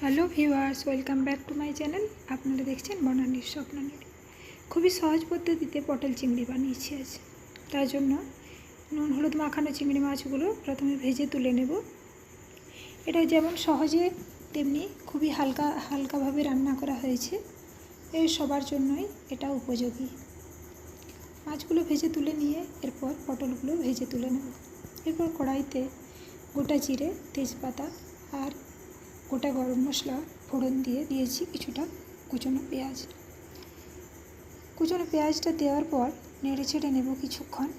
Hello viewers, welcome back to my channel. আপনারা দেখছেন বনানীর স্বপ্ননীড়। খুবই সহজ পদ্ধতিতে পটল চিংড়ি বানিয়েছি আজ। তার জন্য নুন হলুদ মাখানো চিংড়ি মাছগুলো প্রথমে ভেজে তুলে নেব। এটা যেমন সহজে তেমনি খুবই হালকাভাবে রান্না করা হয়েছে। এই সবার জন্যই এটা উপযোগী। মাছগুলো ভেজে তুলে নিয়ে এরপর পটলগুলো ভেজে তুলে নেব। এরপর কড়াইতে গোটা জিরে, তেজপাতা আর গোটা গরম মশলা ফোড়ন দিয়ে দিয়েছি কিছুটা কুচনো পেঁয়াজ। কুচনো পেঁয়াজটা দেওয়ার পর নেড়ে ছেড়ে নেব কিছুক্ষণ,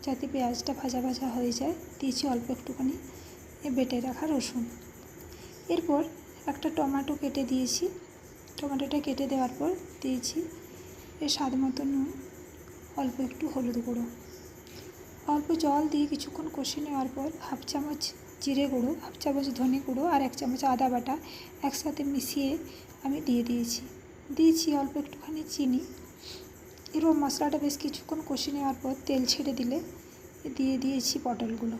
যাতে পেঁয়াজটা ভাজা ভাজা হয়ে যায়। দিয়েছি অল্প একটুখানি বেটে রাখা রসুন। এরপর একটা টমেটো কেটে দিয়েছি। টমেটোটা কেটে দেওয়ার পর দিয়েছি স্বাদ মতো নুন, অল্প একটু হলুদ গুঁড়ো, অল্প জল দিয়ে কিছুক্ষণ কষে নেওয়ার পর হাফ চামচ জিরে গুঁড়ো, হাফ চামচ ধনে গুঁড়ো আর 1 চামচ আদা বাটা একসাথে মিশিয়ে আমি দিয়েছি অল্প একটুখানি চিনি। এরপর মশলাটা বেশ কিছুক্ষণ কষে নেওয়ার পর তেল ছেড়ে দিয়ে দিয়েছি পটলগুলো।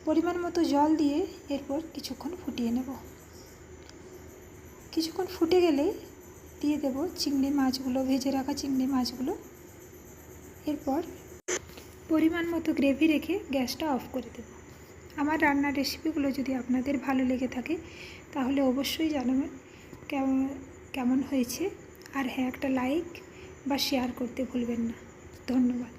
পরিমাণ মতো জল দিয়ে এরপর কিছুক্ষণ ফুটিয়ে নেব। কিছুক্ষণ ফুটে গেলে দিয়ে দেব চিংড়ি মাছগুলো, ভেজে রাখা চিংড়ি মাছগুলো। এরপর পরিমাণ মতো গ্রেভি রেখে গ্যাসটা অফ করে দেব। আমার রান্নার রেসিপিগুলো যদি আপনাদের ভালো লেগে থাকে তাহলে অবশ্যই জানাবেন কেমন হয়েছে। আর হ্যাঁ, একটা লাইক বা শেয়ার করতে ভুলবেন না। ধন্যবাদ।